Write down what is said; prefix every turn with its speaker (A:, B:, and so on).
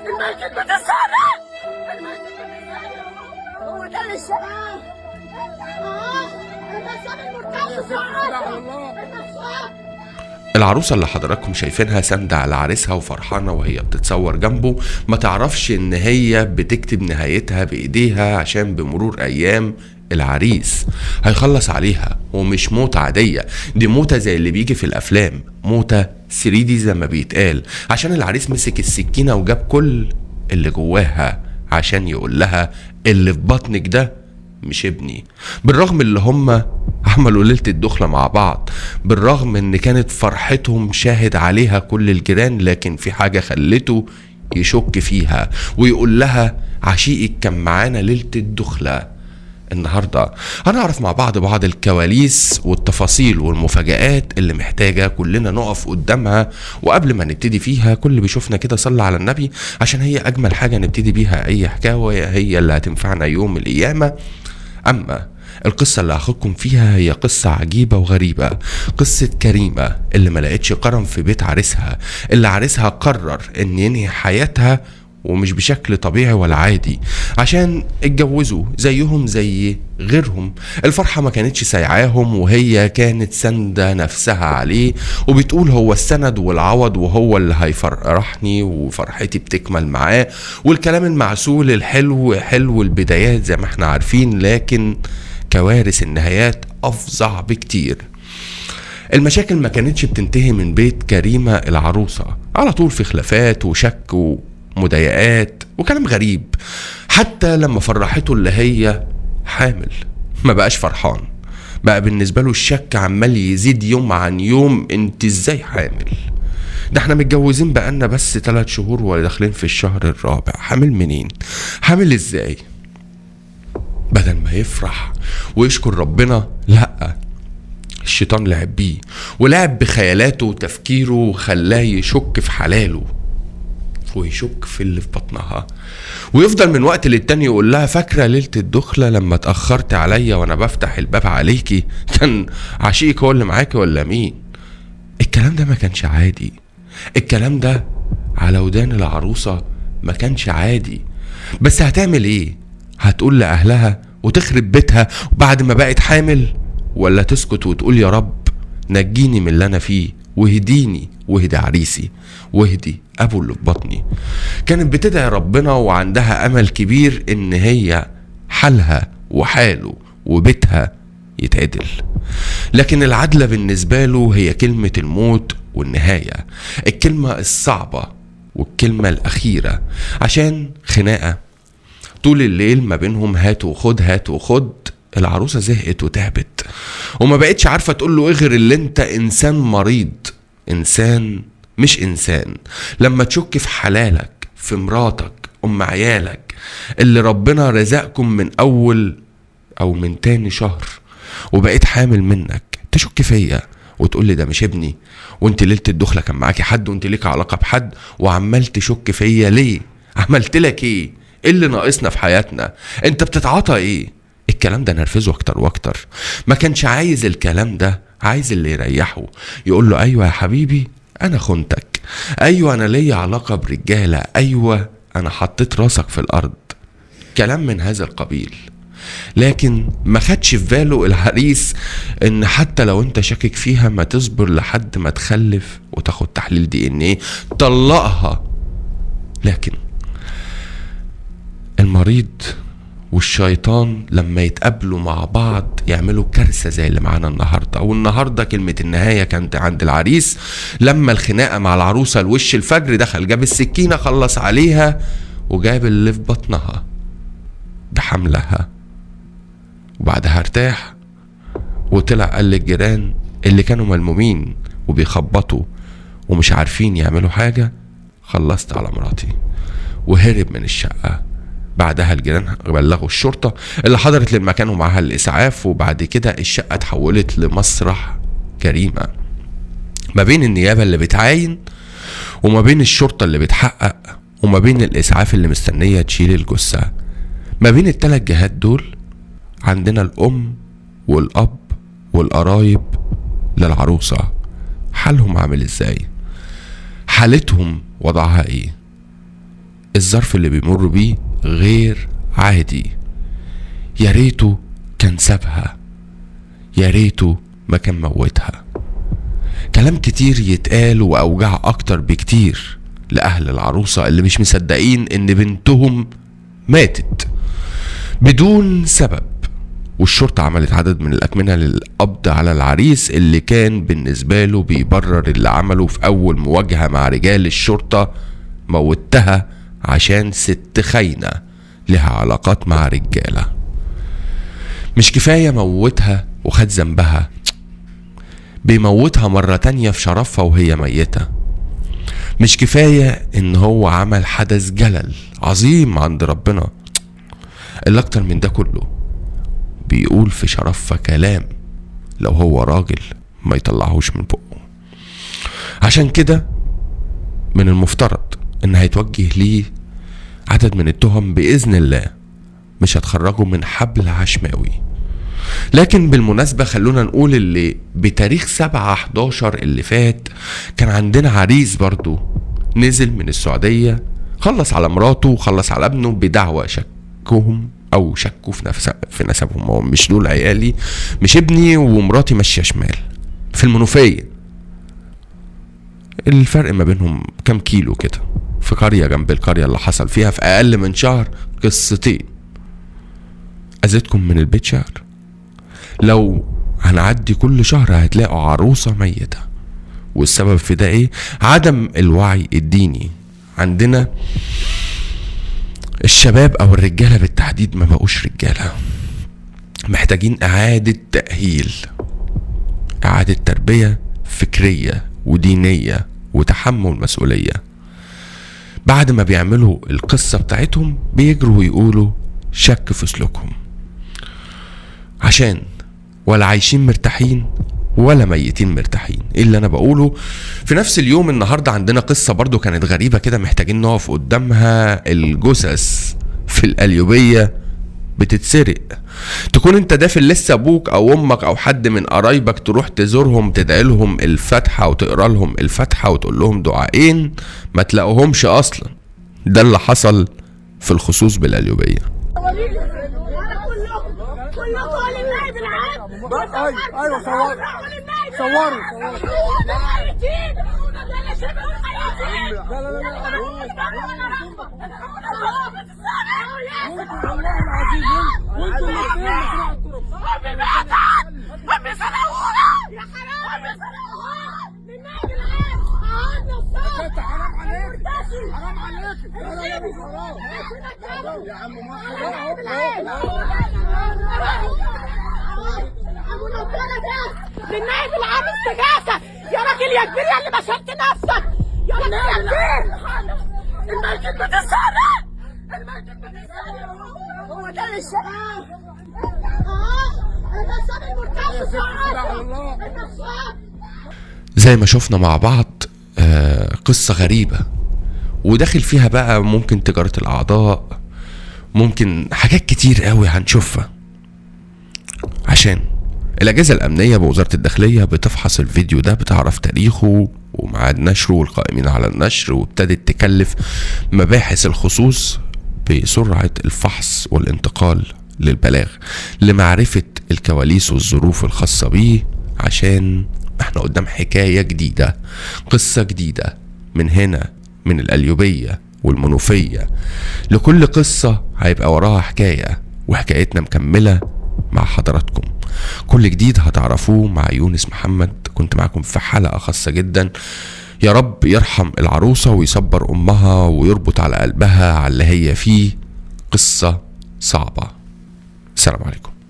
A: المسجد بتسارع، المسجد بتسارع، هو ده اللي الشباب.
B: العروسة اللي حضراتكم شايفينها ساندة على عريسها وفرحانة وهي بتتصور جنبه، ما تعرفش ان هي بتكتب نهايتها بايديها، عشان بمرور ايام العريس هيخلص عليها. ومش موتة عادية، دي موتة زي اللي بيجي في الافلام، موتة 3D زي ما بيتقال، عشان العريس مسك السكينة وجاب كل اللي جواها عشان يقول لها اللي في بطنك ده مش ابني. بالرغم اللي هم عملوا ليلة الدخلة مع بعض، بالرغم ان كانت فرحتهم شاهد عليها كل الجيران، لكن في حاجة خلته يشك فيها ويقول لها عشيقك كان معانا ليلة الدخلة. النهاردة هنعرف مع بعض الكواليس والتفاصيل والمفاجآت اللي محتاجة كلنا نقف قدامها. وقبل ما نبتدي فيها، كل بيشوفنا كده صلى على النبي، عشان هي أجمل حاجة نبتدي بيها أي حكاية، هي اللي هتنفعنا يوم القيامة. أما القصة اللي هاخدكم فيها هي قصة عجيبة وغريبة، قصة كريمة اللي ما لقتش كرم في بيت عريسها، اللي عريسها قرر ان ينهي حياتها، ومش بشكل طبيعي ولا عادي، عشان اتجوزوا زيهم زي غيرهم. الفرحة ما كانتش سايعاهم، وهي كانت سندة نفسها عليه، وبتقول هو السند والعوض، وهو اللي هيفرحني وفرحتي بتكمل معاه. والكلام المعسول الحلو حلو البدايات زي ما احنا عارفين، لكن كوارث النهايات أفظع بكتير. المشاكل ما كانتش بتنتهي من بيت كريمة العروسة، على طول في خلافات وشك ومضايقات وكلام غريب. حتى لما فرحته اللي هي حامل ما بقاش فرحان، بقى بالنسبة له الشك عمال يزيد يوم عن يوم. انت ازاي حامل؟ ده احنا متجوزين بقالنا بس 3 شهور وداخلين في الشهر الرابع، حامل منين؟ حامل ازاي؟ بدل ما يفرح ويشكر ربنا، لا، الشيطان لعب بيه ولعب بخيالاته وتفكيره وخلاه يشك في حلاله ويشك في اللي في بطنها، ويفضل من وقت للتاني يقول لها فاكرة ليلة الدخلة لما اتأخرت عليا وانا بفتح الباب عليكي كان عشيقك هو اللي معاكي ولا مين؟ الكلام ده ما كانش عادي، الكلام ده على ودان العروسة ما كانش عادي. بس هتعمل ايه؟ هتقول لأهلها وتخرب بيتها وبعد ما بقت حامل، ولا تسكت وتقول يا رب نجيني من اللي انا فيه واهديني واهدي عريسي واهدي ابو اللي في بطني؟ كانت بتدعي ربنا وعندها امل كبير ان هي حالها وحاله وبيتها يتعدل، لكن العدلة بالنسبة له هي كلمة الموت والنهاية، الكلمة الصعبة والكلمة الأخيرة، عشان خناقة طول الليل ما بينهم هات وخد هات وخد. العروسة زهقت وتعبت وما بقتش عارفة تقول له ايه غير اللي انت انسان مريض، انسان مش انسان. لما تشك في حلالك، في مراتك ام عيالك اللي ربنا رزقكم من اول او من تاني شهر وبقيت حامل منك، تشك فيا وتقول لي ده مش ابني، وانت ليلة الدخلة كان معاكي حد وانت ليك علاقة بحد، وعمال تشك فيا ليه؟ عملت لك ايه اللي ناقصنا في حياتنا؟ انت بتتعاطى ايه؟ الكلام ده نرفزه اكتر واكتر. ما كانش عايز الكلام ده، عايز اللي يريحه، يقول له ايوه يا حبيبي انا خنتك، ايوه انا ليا علاقة برجالة، ايوه انا حطيت راسك في الارض، كلام من هذا القبيل. لكن ما خدش في باله العريس ان حتى لو انت شاكك فيها ما تصبر لحد ما تخلف وتاخد تحليل DNA طلقها. لكن المريض والشيطان لما يتقابلوا مع بعض يعملوا كارثة زي اللي معانا النهاردة. والنهاردة كلمة النهاية كانت عند العريس لما الخناقة مع العروسة الوش الفجر دخل جاب السكينة خلص عليها وجاب اللي في بطنها بحملها، وبعدها ارتاح وطلع قال للجيران اللي كانوا ملمومين وبيخبطوا ومش عارفين يعملوا حاجة خلصت على مراتي، وهرب من الشقة. بعدها الجيران بلغوا الشرطة اللي حضرت للمكان ومعها الإسعاف، وبعد كده الشقة اتحولت لمسرح جريمة ما بين النيابة اللي بتعاين وما بين الشرطة اللي بتحقق وما بين الإسعاف اللي مستنية تشيل الجثة. ما بين ال3 جهات دول عندنا الأم والأب والقرايب للعروسة. حالهم عامل ازاي؟ حالتهم وضعها ايه؟ الظرف اللي بيمر بيه غير عادي. يا ريته كان سابها، يا ريته ما كان موتها. كلام كتير يتقال وأوجع أكتر بكتير لأهل العروسة اللي مش مصدقين إن بنتهم ماتت بدون سبب. والشرطة عملت عدد من الأكمنة للقبض على العريس اللي كان بالنسبة له بيبرر اللي عمله في أول مواجهة مع رجال الشرطة. موتها عشان ست خاينة لها علاقات مع رجالة. مش كفاية موتها وخد ذنبها، بيموتها مرة تانية في شرفها وهي ميتة. مش كفاية ان هو عمل حدث جلل عظيم عند ربنا، اللي اكتر من ده كله بيقول في شرفها كلام لو هو راجل ما يطلعهوش من بقه. عشان كده من المفترض ان هيتوجه ليه عدد من التهم بإذن الله مش هتخرجوا من حبل عشماوي. لكن بالمناسبة خلونا نقول اللي بتاريخ 7/11 اللي فات كان عندنا عريس برضو نزل من السعودية، خلص على مراته وخلص على ابنه بدعوى شكهم او شكوا في نسبهم. هو مش دول عيالي، مش ابني ومراتي ماشية شمال في المنوفية. الفرق ما بينهم كام كيلو كده، في قرية جنب القرية اللي حصل فيها في اقل من شهر قصتين. اذيتكم من البيت شهر، لو هنعدي كل شهر هتلاقوا عروسة ميتة. والسبب في ده ايه؟ عدم الوعي الديني عندنا. الشباب او الرجالة بالتحديد ما بقوش رجالة، محتاجين اعادة تأهيل، اعادة تربية فكرية ودينية وتحمل مسؤولية. بعد ما بيعملوا القصة بتاعتهم بيجروا ويقولوا شك في سلوكهم، عشان ولا عايشين مرتاحين ولا ميتين مرتاحين. ايه اللي انا بقوله؟ في نفس اليوم النهاردة عندنا قصة برضو كانت غريبة كده محتاجين نقف قدامها. الجثث في القليوبية بتتسرق، تكون انت دافن لسه ابوك او امك او حد من قرايبك، تروح تزورهم تدعي لهم الفاتحة وتقرا لهم الفاتحة وتقول لهم دعائين، ما تلاقوهمش اصلا. ده اللي حصل في الخصوص بالقليوبية.
C: ايوه صوروا
A: بالنايب العام استجاسة يا راجل يا كبير يا اللي بشرت نفسك يا راجل يا كبير. الميت بتتسرق، الميت بتتسرق. هو ده الشباب. النصاب المرتشي.
B: زي ما شفنا مع بعض قصة غريبة وداخل فيها بقى ممكن تجارة الأعضاء، ممكن حاجات كتير قوي هنشوفها. عشان الأجهزة الأمنية بوزارة الداخلية بتفحص الفيديو ده، بتعرف تاريخه وميعاد نشره والقائمين على النشر، وابتدت تكلف مباحث الخصوص بسرعة الفحص والانتقال للبلاغ لمعرفة الكواليس والظروف الخاصة بيه. عشان احنا قدام حكاية جديدة، قصة جديدة من هنا، من القليوبية والمنوفية. لكل قصة هيبقى وراها حكاية، وحكايتنا مكملة مع حضراتكم. كل جديد هتعرفوه مع يونس محمد. كنت معكم في حلقة خاصة جدا. يا رب يرحم العروسة ويصبر أمها ويربط على قلبها على اللي هي فيه. قصة صعبة. السلام عليكم.